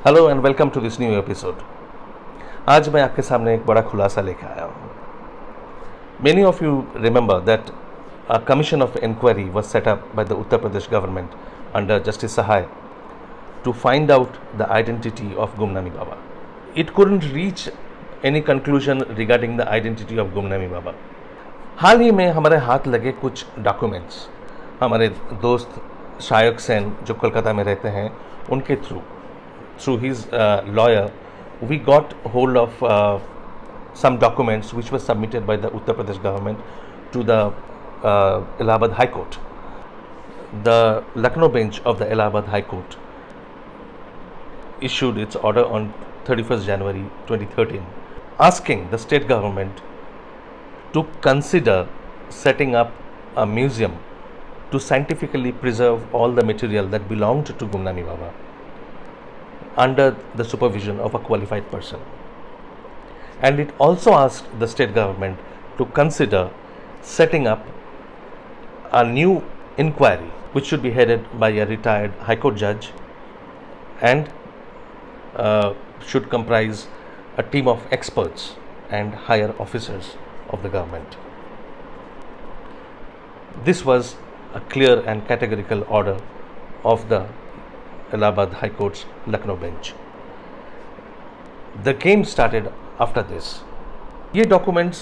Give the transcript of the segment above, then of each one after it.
Hello and welcome to this new episode. आज मैं आपके सामने एक बड़ा खुलासा लेकर आया हूँ। Many of you remember that a commission of inquiry was set up by the Uttar Pradesh government under Justice Sahai to find out the identity of Gumnami Baba. It couldn't reach any conclusion regarding the identity of Gumnami Baba. हाल ही में हमारे हाथ लगे कुछ documents हमारे दोस्त शायक सेन जो कोलकाता में रहते हैं उनके through his lawyer, we got hold of some documents which were submitted by the Uttar Pradesh government to the Allahabad High Court. The Lucknow bench of the Allahabad High Court issued its order on 31st January 2013, asking the state government to consider setting up a museum to scientifically preserve all the material that belonged to Gumnami Baba under the supervision of a qualified person. And it also asked the state government to consider setting up a new inquiry which should be headed by a retired High Court judge and should comprise a team of experts and higher officers of the government. This was a clear and categorical order of the Allahabad High Court's Lucknow bench. The game started after this. ये documents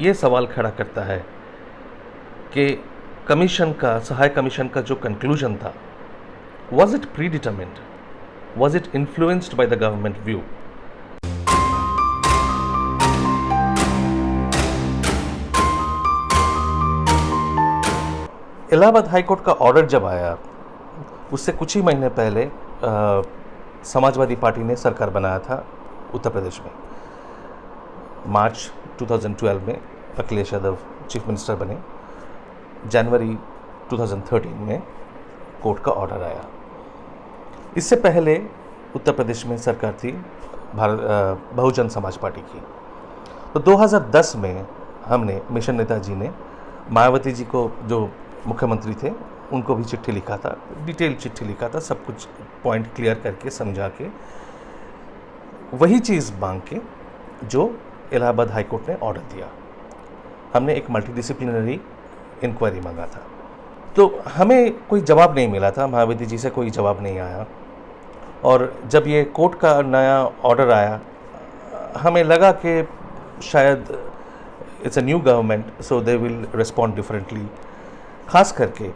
ये सवाल खड़ा करता है कि commission का सहाय commission का जो कंक्लूजन था, was it predetermined? Was it influenced by the government view? Allahabad high court का ऑर्डर जब आया उससे कुछ ही महीने पहले समाजवादी पार्टी ने सरकार बनाया था उत्तर प्रदेश में। मार्च 2012 में अखिलेश यादव चीफ मिनिस्टर बने। जनवरी 2013 में कोर्ट का ऑर्डर आया। इससे पहले उत्तर प्रदेश में सरकार थी बहुजन समाज पार्टी की। तो 2010 में हमने मिशन नेताजी ने मायावती जी को जो मुख्यमंत्री थे उनको भी चिट्ठी लिखा था, डिटेल चिट्ठी लिखा था, सब कुछ पॉइंट क्लियर करके समझा के वही चीज़ मांग के जो इलाहाबाद हाई कोर्ट ने ऑर्डर दिया। हमने एक मल्टीडिसिप्लिनरी इंक्वायरी मांगा था। तो हमें कोई जवाब नहीं मिला था, मायावती जी से कोई जवाब नहीं आया। और जब ये कोर्ट का नया ऑर्डर आया हमें लगा कि शायद it's a new government so they will respond differently. खास करके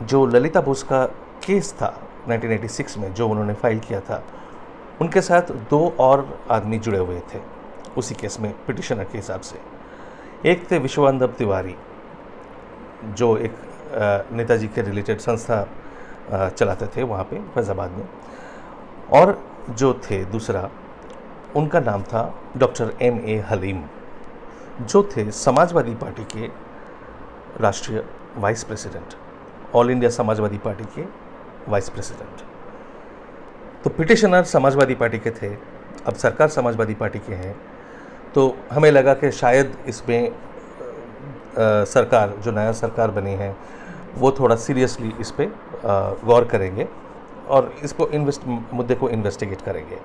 जो ललिता बोस का केस था 1986 में जो उन्होंने फाइल किया था, उनके साथ दो और आदमी जुड़े हुए थे उसी केस में पिटिशनर के हिसाब से। एक थे विश्वबंधव तिवारी जो एक नेताजी के रिलेटेड संस्था चलाते थे वहाँ पे फैज़ाबाद में, और जो थे दूसरा उनका नाम था डॉक्टर M.A. हलीम जो थे समाजवादी पार्टी के राष्ट्रीय vice president, all India Samajwadi party के वाइस प्रेसिडेंट। तो पिटिशनर समाजवादी पार्टी के थे, अब सरकार समाजवादी पार्टी के हैं। तो हमें लगा कि शायद इसमें सरकार जो नया सरकार बनी है वो थोड़ा सीरियसली इस पे गौर करेंगे और इसको मुद्दे को इन्वेस्टिगेट करेंगे।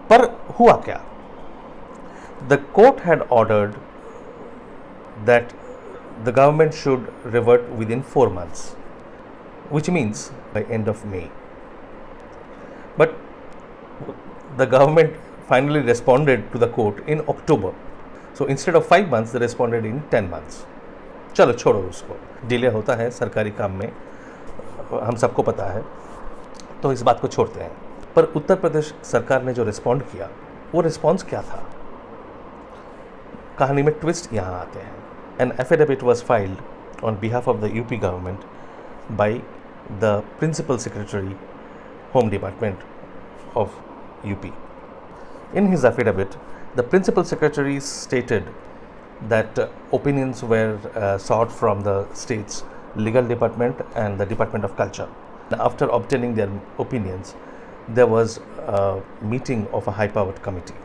पर हुआ क्या? The court had ordered that the government should revert within 4 months, which means by end of May. But the government finally responded to the court in October. So instead of 5 months, they responded in 10 months. चलो छोड़ो उसको, delay होता है सरकारी काम में, हम सबको पता है, तो इस बात को छोड़ते हैं। पर उत्तर प्रदेश सरकार ने जो रिस्पॉन्ड किया वो रिस्पॉन्स क्या था? कहानी में ट्विस्ट यहाँ आते हैं। An affidavit was filed on behalf of the UP government by the Principal Secretary, Home Department of UP. In his affidavit, the Principal Secretary stated that opinions were sought from the state's legal department and the Department of Culture. After obtaining their opinions, there was a meeting of a high-powered committee.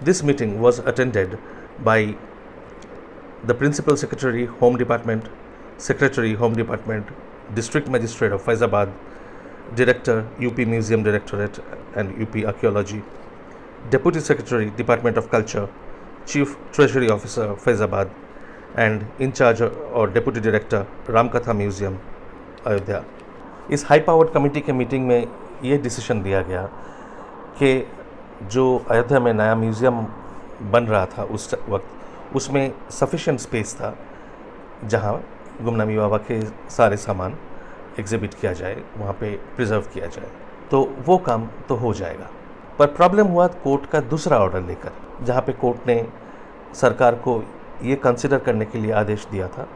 This meeting was attended by the Principal Secretary, Home Department, Secretary, Home Department, District Magistrate of Faizabad, Director, UP Museum Directorate and UP Archaeology, Deputy Secretary, Department of Culture, Chief Treasury Officer, Faizabad, and in charge और Deputy Director, रामकथा museum, Ayodhya. इस high powered committee के meeting में ये decision लिया गया कि जो अयोध्या में नया म्यूज़ियम बन रहा था उस वक्त, उसमें सफिशिएंट स्पेस था जहाँ गुमनामी बाबा के सारे सामान एग्जिबिट किया जाए, वहाँ पे प्रिजर्व किया जाए। तो वो काम तो हो जाएगा। पर प्रॉब्लम हुआ कोर्ट का दूसरा ऑर्डर लेकर, जहाँ पे कोर्ट ने सरकार को ये कंसिडर करने के लिए आदेश दिया था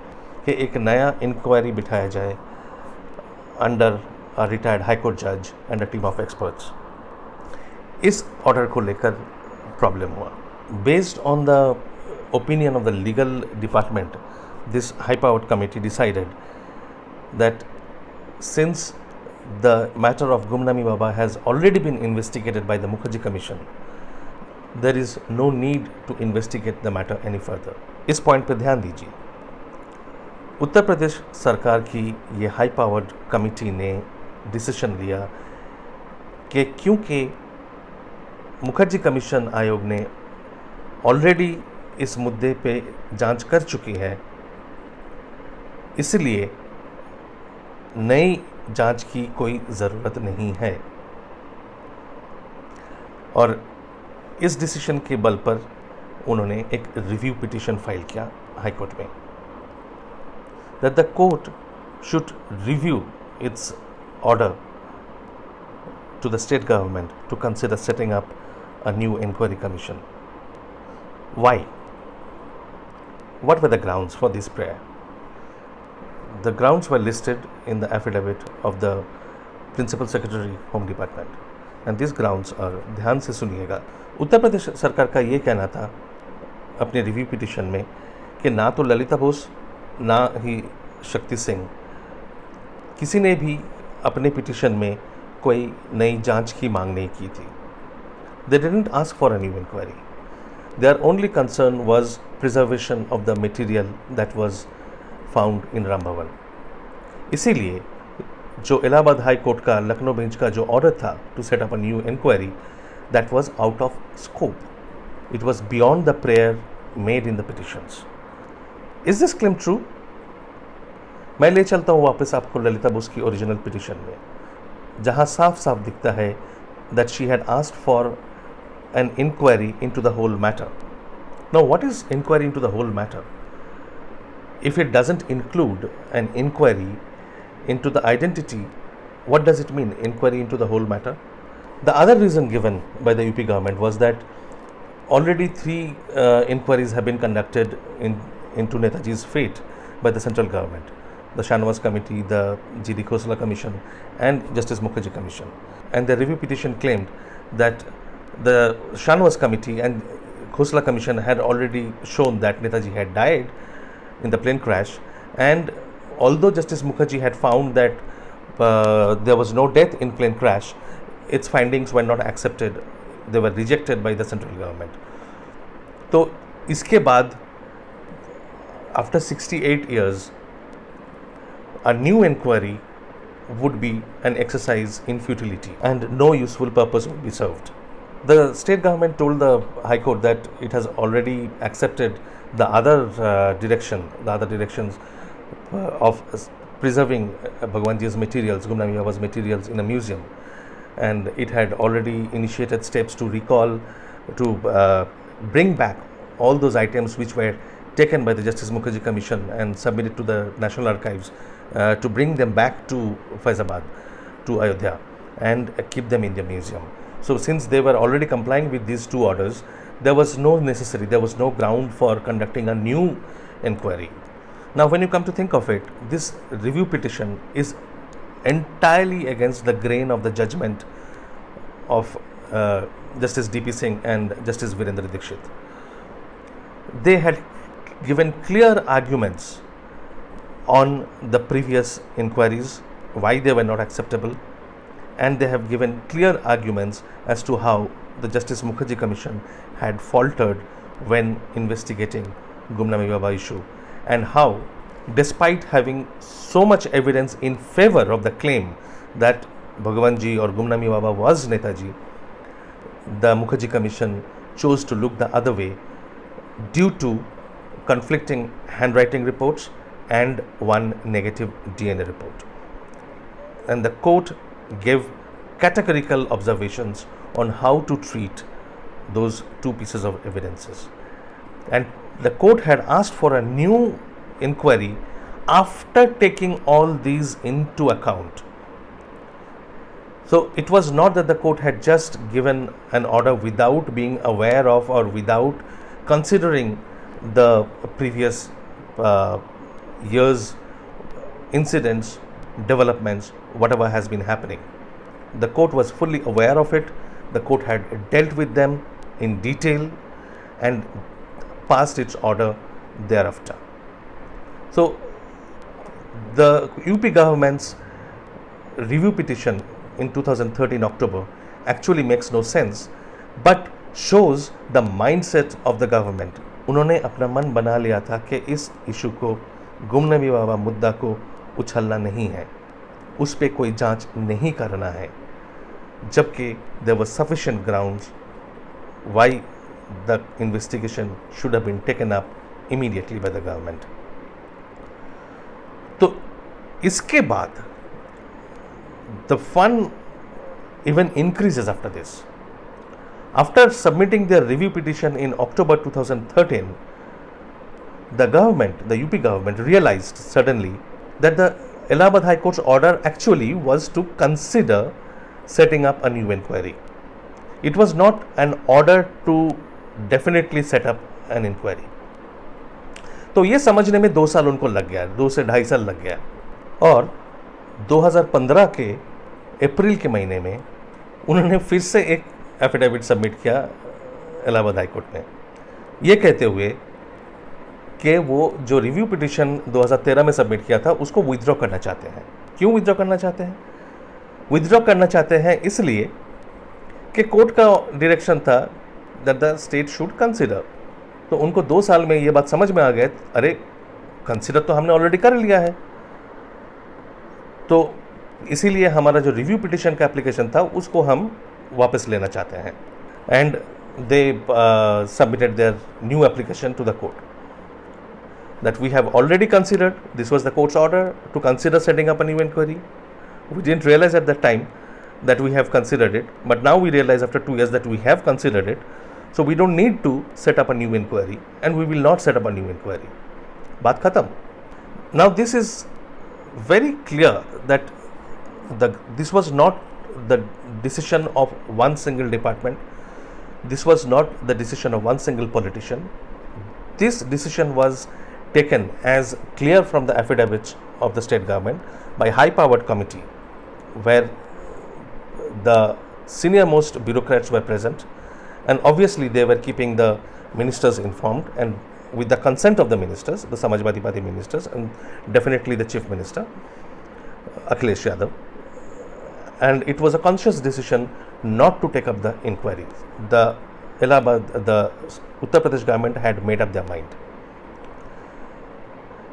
कि एक नया इंक्वायरी बिठाया जाए under a retired high court जज and a team of experts. इस ऑर्डर को लेकर प्रॉब्लम हुआ। Based on the opinion of the legal department, this high-powered committee decided that since the matter of Gumnami Baba has already been investigated by the Mukherjee Commission, there is no need to investigate the matter any further. इस point पे ध्यान दीजिए। उत्तर प्रदेश सरकार की ये high powered committee ने decision लिया कि क्योंकि मुखर्जी कमीशन आयोग ने ऑलरेडी इस मुद्दे पे जांच कर चुकी है, इसलिए नई जांच की कोई ज़रूरत नहीं है। और इस डिसीजन के बल पर उन्होंने एक रिव्यू पिटीशन फाइल किया हाई कोर्ट में, that the court should review it's order to the state government to consider setting up a new inquiry commission. Why? What were the grounds for this prayer? The grounds were listed in the affidavit of the Principal Secretary, Home Department. And these grounds are, ध्यान से सुनिएगा, उत्तर प्रदेश सरकार का ये कहना था अपने review petition में कि ना तो ललिता बोस ना ही शक्ति सिंह किसी ने भी अपने पिटिशन में कोई नई जांच की मांग नहीं की थी। They didn't ask for a new inquiry. Their only concern was preservation of the material that was found in Ram Bhavan. इसीलिए जो इलाहाबाद हाई कोर्ट का लखनऊ बेंच का जो ऑर्डर था to set up a new inquiry, that was out of scope. It was beyond the prayer made in the petitions. Is this claim true? मैं ले चलता हूँ वापस आपको ललिता बोस की ओरिजिनल पिटिशन में, जहाँ साफ साफ दिखता है that she had asked for an inquiry into the whole matter. Now, what is inquiry into the whole matter? If it doesn't include an inquiry into the identity, what does it mean, inquiry into the whole matter? The other reason given by the UP government was that already 3 inquiries have been conducted into Netaji's fate by the central government. The Shanwas Committee, the G.D. Khosla Commission and Justice Mukherjee Commission. And the review petition claimed that the Shanwas Committee and Khosla Commission had already shown that Netaji had died in the plane crash, and although Justice Mukherjee had found that there was no death in plane crash, its findings were not accepted. They were rejected by the central government. तो इसके बाद after 68 years, a new inquiry would be an exercise in futility and no useful purpose would be served. The state government told the High Court that it has already accepted the other directions of preserving Bhagwanji's materials, Gumnami Baba's materials in a museum, and it had already initiated steps to recall, to bring back all those items which were taken by the Justice Mukherjee Commission and submitted to the National Archives, to bring them back to Faizabad, to Ayodhya, and keep them in the museum. So since they were already complying with these 2 orders, there was no ground for conducting a new inquiry. Now when you come to think of it, this review petition is entirely against the grain of the judgment of Justice D.P. Singh and Justice Virendra Dikshit. They had given clear arguments on the previous inquiries, why they were not acceptable, and they have given clear arguments as to how the Justice Mukherjee Commission had faltered when investigating Gumnami Baba issue, and how, despite having so much evidence in favor of the claim that Bhagavanji or Gumnami Baba was Netaji, the Mukherjee Commission chose to look the other way due to conflicting handwriting reports and one negative DNA report. And the court gave categorical observations on how to treat those two pieces of evidences. And the court had asked for a new inquiry after taking all these into account. So it was not that the court had just given an order without being aware of or without considering the previous years' incidents, developments, whatever has been happening. The court was fully aware of it. The court had dealt with them in detail and passed its order thereafter. So the UP government's review petition in 2013 October actually makes no sense, but shows the mindset of the government. उन्होंने अपना मन बना लिया था कि इस issue को, गुमनबी बाबा मुद्दा को उछलना नहीं है, उस पर कोई जांच नहीं करना है, जबकि there were sufficient grounds why the investigation should have been taken up immediately by the government. तो इसके बाद the fun even increases after this. After submitting their review petition in October 2013, the government, the UP government, realized suddenly that the Allahabad High Court's order actually was to consider setting up a new inquiry. It was not an order to definitely set up an inquiry. तो ये समझने में 2 साल उनको लग गया, 2 से 2.5 साल लग गया, और 2015 के अप्रैल के महीने में उन्होंने फिर से एक एफिडेविट सबमिट किया इलाहाबाद हाई कोर्ट में, ये कहते हुए कि वो जो रिव्यू पिटिशन 2013 में सबमिट किया था उसको विथड्रॉ करना चाहते हैं। क्यों विथड्रॉ करना चाहते हैं? विथड्रॉ करना चाहते हैं इसलिए कि कोर्ट का डायरेक्शन था that the state should consider. तो उनको 2 साल में ये बात समझ में आ गए, अरे कंसिडर तो हमने ऑलरेडी कर लिया है, तो इसीलिए हमारा जो रिव्यू पिटिशन का एप्लीकेशन था उसको हम वापस लेना चाहते हैं। And they submitted their new application to the court that we have already considered. This was the court's order to consider setting up a new inquiry. We didn't realize at that time that we have considered it, but now we realize after 2 years that we have considered it. So we don't need to set up a new inquiry, and we will not set up a new inquiry. Baat khatam. Now this is very clear that this was not the decision of one single department. This was not the decision of one single politician. This decision was taken as clear from the affidavits of the state government by high-powered committee, where the senior most bureaucrats were present, and obviously they were keeping the ministers informed, and with the consent of the ministers, the Samajwadi Party ministers, and definitely the chief minister Akhilesh Yadav. And it was a conscious decision not to take up the inquiry. The Uttar Pradesh government had made up their mind.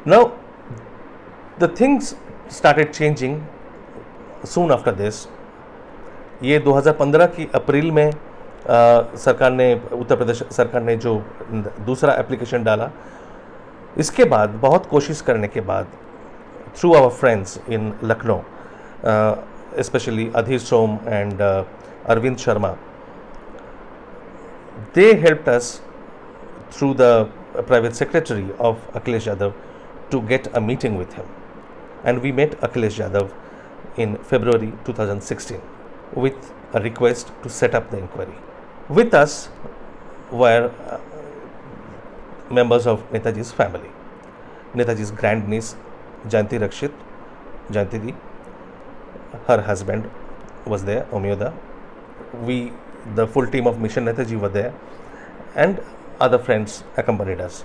Now, the things started changing soon after this. ये 2015 की अप्रैल में सरकार ने, उत्तर प्रदेश सरकार ने जो दूसरा application डाला, इसके बाद बहुत कोशिश करने के बाद through our friends in Lucknow, especially Adhir Som and Arvind Sharma, they helped us through the private secretary of Akhilesh Yadav to get a meeting with him, and we met Akhilesh Yadav in February 2016 with a request to set up the inquiry. With us were members of Netaji's family. Netaji's grandniece Jayanti Rakshit, Jayanti Di, her husband was there, Omyoda. We, the full team of Mission Netaji, were there, and other friends accompanied us.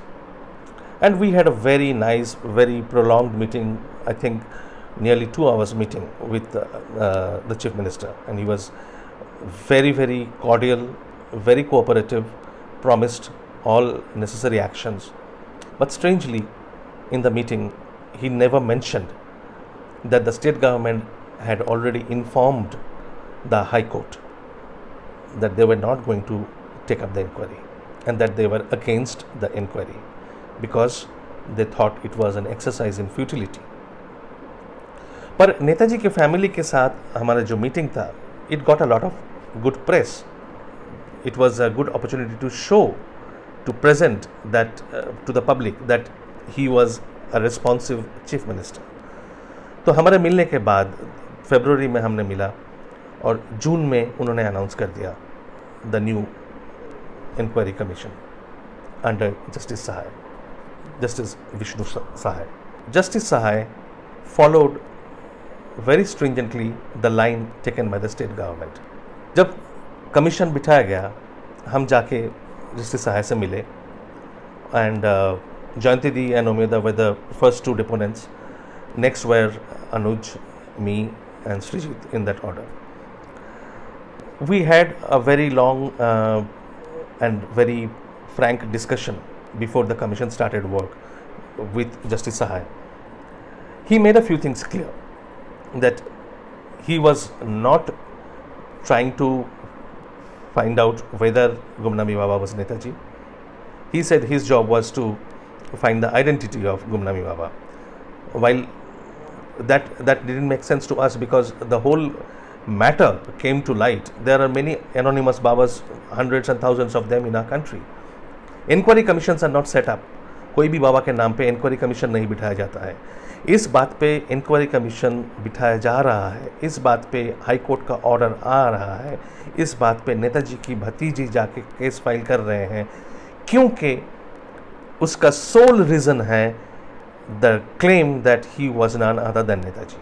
And we had a very nice, very prolonged meeting, I think nearly 2 hours meeting with the Chief Minister, and he was very, very cordial, very cooperative, promised all necessary actions. But strangely, in the meeting, he never mentioned that the state government had already informed the High Court that they were not going to take up the inquiry and that they were against the inquiry because they thought it was an exercise in futility. पर नेताजी के family के साथ हमारा जो meeting था, it got a lot of good press. It was a good opportunity to show, to present that to the public that he was a responsive chief minister. तो हमारे मिलने के बाद फरवरी में हमने मिला और जून में उन्होंने अनाउंस कर दिया the new inquiry commission under justice Sahay, justice Vishnu Sahay. Justice Sahay followed very stringently the line taken by the state government. जब कमीशन बिठाया गया, हम जाके जस्टिस सहाय से मिले एंड जयंती दी एंड उमेदा were the first two deponents. Next were Anuj, me and Shreejit in that order. We had a very long and very frank discussion before the commission started work with Justice Sahai. He made a few things clear, that he was not trying to find out whether Gumnami Baba was Netaji. He said his job was to find the identity of Gumnami Baba. While that didn't make sense to us because the whole matter came to light. There are many anonymous Babas, hundreds and thousands of them in our country. Inquiry commissions are not set up. कोई भी बाबा के नाम पे inquiry commission नहीं बिठाया जाता है. इस बात पे इंक्वायरी कमीशन बिठाया जा रहा है, इस बात पे हाई कोर्ट का ऑर्डर आ रहा है, इस बात पे नेताजी की भतीजी जाके केस फाइल कर रहे हैं क्योंकि उसका सोल रीज़न है the claim that he was none other than Netaji.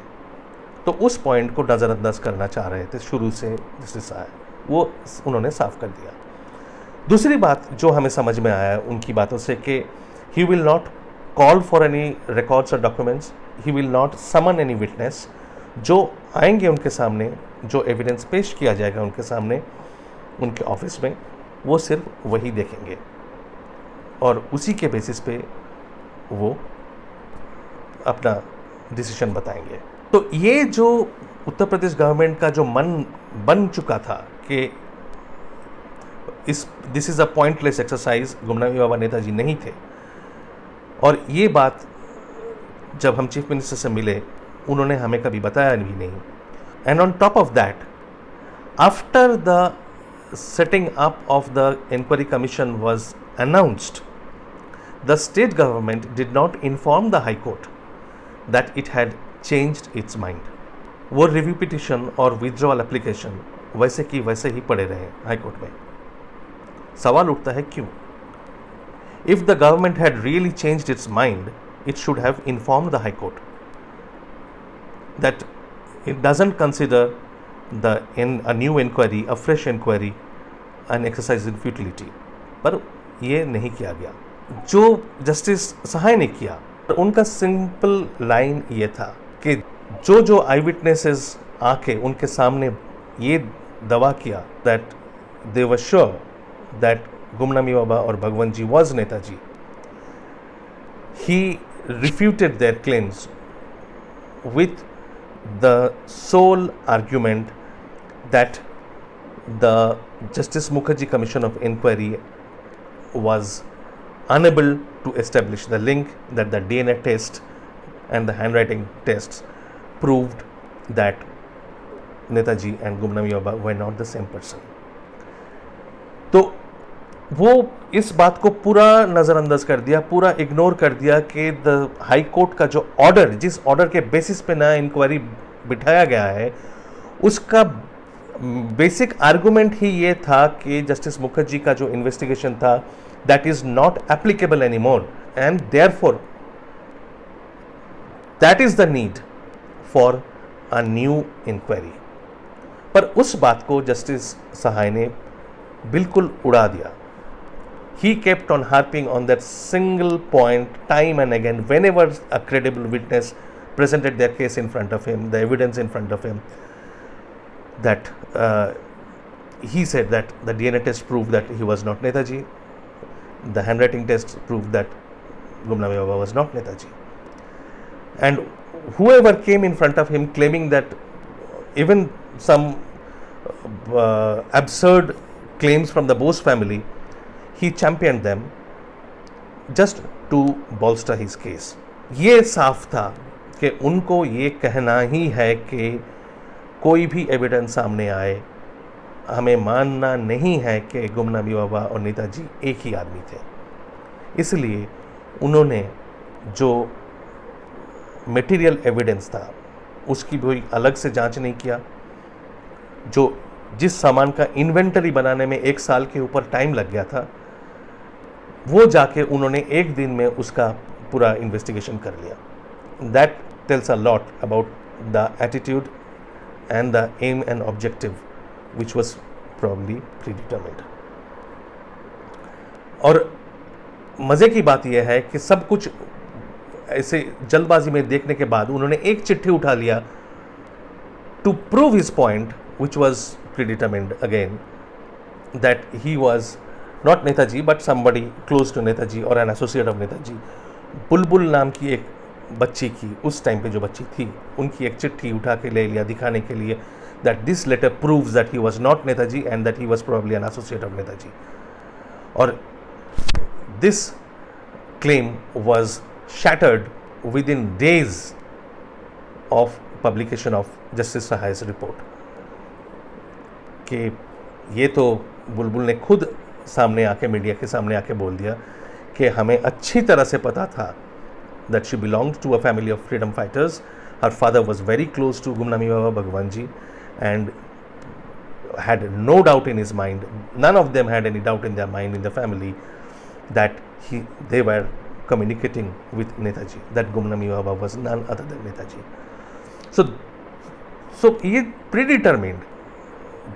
तो उस पॉइंट को नज़रअंदाज करना चाह रहे थे शुरू से जस्टिस साहब, वो उन्होंने साफ कर दिया. दूसरी बात जो हमें समझ में आया उनकी बातों से कि he will not call for any records और documents, he will not summon any witness. जो आएंगे उनके सामने, जो एविडेंस पेश किया जाएगा उनके सामने उनके ऑफिस में, वो सिर्फ वही देखेंगे और उसी के बेसिस पे वो अपना डिसीजन बताएंगे. तो ये जो उत्तर प्रदेश गवर्नमेंट का जो मन बन चुका था कि this is a pointless exercise, Gumnami Baba Netaji नहीं थे. और ये बात जब हम चीफ मिनिस्टर से मिले उन्होंने हमें कभी बताया भी नहीं. And on top of that, after the setting up of the inquiry commission was announced, the state government did not inform the high court that it had changed its mind. वो review petition और withdrawal application वैसे की वैसे ही पड़े रहे high court में. सवाल उठता है क्यों? If the government had really changed its mind, it should have informed the High Court that it doesn't consider a new inquiry, a fresh inquiry, an exercise in futility. पर ये नहीं किया गया. जो जस्टिस सहाय ने किया, उनका सिंपल लाइन ये था कि जो आई विटनेसेस आके उनके सामने ये दावा किया that they were sure that Gumnami Baba or Bhagwan Ji was Netaji, he refuted their claims with the sole argument that the Justice Mukherjee Commission of Inquiry was unable to establish the link, that the DNA test and the handwriting tests proved that Netaji and Gumnami Baba were not the same person. तो वो इस बात को पूरा नज़रअंदाज कर दिया, पूरा इग्नोर कर दिया कि द हाई कोर्ट का जो ऑर्डर, जिस ऑर्डर के बेसिस पे नया इंक्वायरी बिठाया गया है, उसका बेसिक आर्गुमेंट ही ये था कि जस्टिस मुखर्जी का जो इन्वेस्टिगेशन था that is not applicable any more and therefore that is the need for a new inquiry. पर उस बात को जस्टिस सहाय ने बिल्कुल उड़ा दिया. He kept on harping on that single point time and again whenever a credible witness presented their case in front of him, the evidence in front of him, that he said that the DNA test proved that he was not Netaji, the handwriting test proved that Gumnami Baba was not Netaji. And whoever came in front of him claiming that even some absurd claims from the Bose family, he championed them just to bolster his case. ये साफ था कि उनको ये कहना ही है कि कोई भी एविडेंस सामने आए, हमें मानना नहीं है कि गुमनामी बाबा और नेताजी एक ही आदमी थे। इसलिए उन्होंने जो मटेरियल एविडेंस था उसकी भी अलग से जांच नहीं किया। जिस सामान का इन्वेंटरी बनाने में 1 साल के ऊपर टाइम लग गया था, वो जाके उन्होंने 1 दिन में उसका पूरा इन्वेस्टिगेशन कर लिया। That tells a lot about the attitude and the aim and objective which was probably predetermined. और मज़े की बात यह है कि सब कुछ ऐसे जल्दबाजी में देखने के बाद उन्होंने एक चिट्ठी उठा लिया to prove his point which was predetermined again, that he was not Netaji but somebody close to Netaji or an associate of Netaji। बुलबुल नाम की एक बच्ची की, उस टाइम पे जो बच्ची थी, उनकी एक चिट्ठी उठा के ले लिया दिखाने के लिए that this letter proves that he was not Netaji and that he was probably an associate of Netaji। और this claim was shattered within days of publication of Justice Sahaya's report। कि ये तो बुलबुल ने खुद सामने आके, मीडिया के सामने आके बोल दिया कि हमें अच्छी तरह से पता था that she belonged to a family of freedom fighters। Her father was very close to Gumnami Baba Bhagwan ji and had no doubt in his mind, none of them had any doubt in their mind in the family that they were communicating with Netaji, that Gumnami Baba was none other than Netaji। So ये predetermined,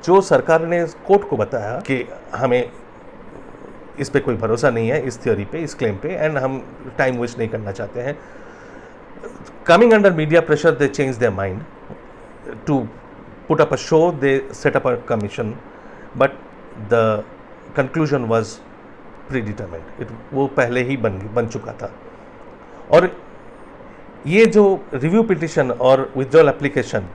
जो सरकार ने court को बताया कि हमें इस पे कोई भरोसा नहीं है, इस थ्योरी पे, इस क्लेम पे, एंड हम टाइम वेस्ट नहीं करना चाहते हैं। Coming under media pressure they change their mind to put up a show, they set up a commission, but the conclusion was predetermined. वो पहले ही बन चुका था। और ये जो रिव्यू पिटिशन और विथड्रॉल एप्लीकेशन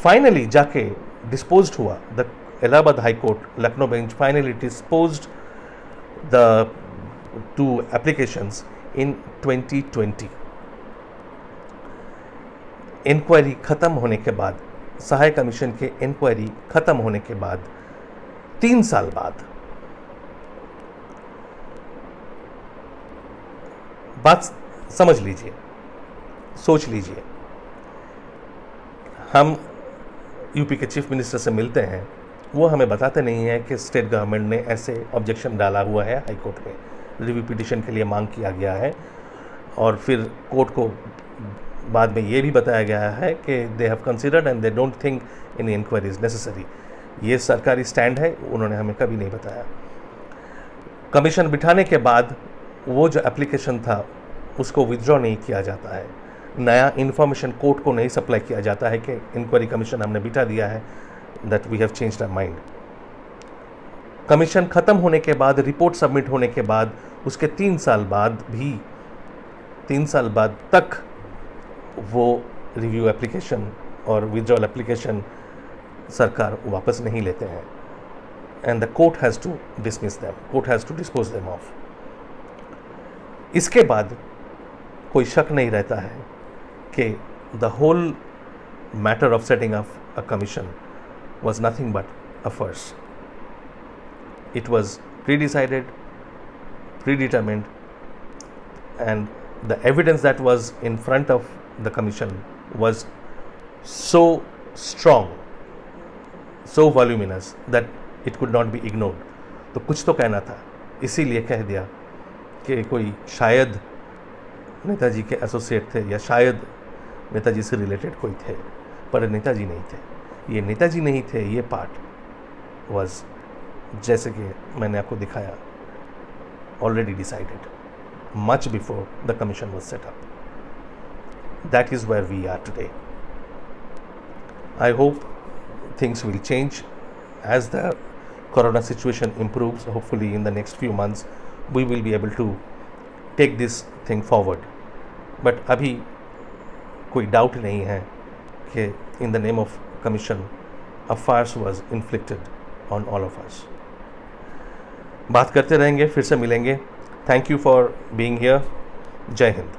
फाइनली जाके disposed हुआ, the Allahabad High Court, Lucknow bench finally disposed the 2 applications in 2020। Inquiry खत्म होने के बाद, सहाय कमीशन के इंक्वायरी खत्म होने के बाद 3 साल बाद, बात समझ लीजिए, सोच लीजिए, हम यूपी के चीफ मिनिस्टर से मिलते हैं, वो हमें बताते नहीं हैं कि स्टेट गवर्नमेंट ने ऐसे ऑब्जेक्शन डाला हुआ है हाई कोर्ट में, रिव्यू पिटिशन के लिए मांग किया गया है, और फिर कोर्ट को बाद में ये भी बताया गया है कि they have considered and they don't think any inquiry is necessary. ये सरकारी स्टैंड है, उन्होंने हमें कभी नहीं बताया। कमीशन बिठाने के बाद वो जो एप्लीकेशन था उसको विथड्रॉ नहीं किया जाता है, नया इन्फॉर्मेशन कोर्ट को नहीं सप्लाई किया जाता है कि इंक्वायरी कमीशन हमने बिठा दिया है, that we have changed our mind. Commission ख़त्म होने के बाद, रिपोर्ट सबमिट होने के बाद, उसके 3 साल बाद भी, 3 साल बाद तक वो रिव्यू एप्लीकेशन और विथड्रॉल एप्लीकेशन सरकार वापस नहीं लेते हैं, and the court has to dismiss them, court has to dispose them of. इसके बाद कोई शक नहीं रहता है कि the whole matter of setting up a commission was nothing but a farce। It was pre-decided, predetermined, and the evidence that was in front of the commission was so strong, so voluminous that it could not be ignored। तो कुछ तो कहना था, इसीलिए कह दिया कि कोई शायद नेताजी के एसोसिएट थे या शायद नेताजी से रिलेटेड कोई थे, पर नेताजी नहीं थे। ये नेताजी नहीं थे, ये पार्ट वाज, जैसे कि मैंने आपको दिखाया, already decided much before the commission was set up. That is where we are today. I hope things will change as the corona situation improves। Hopefully in the next few months we will be able to take this thing forward। But अभी कोई doubt नहीं है कि in the name of commission, a farce was inflicted on all of us. बात करते रहेंगे, फिर से मिलेंगे. Thank you for being here. जय हिंद.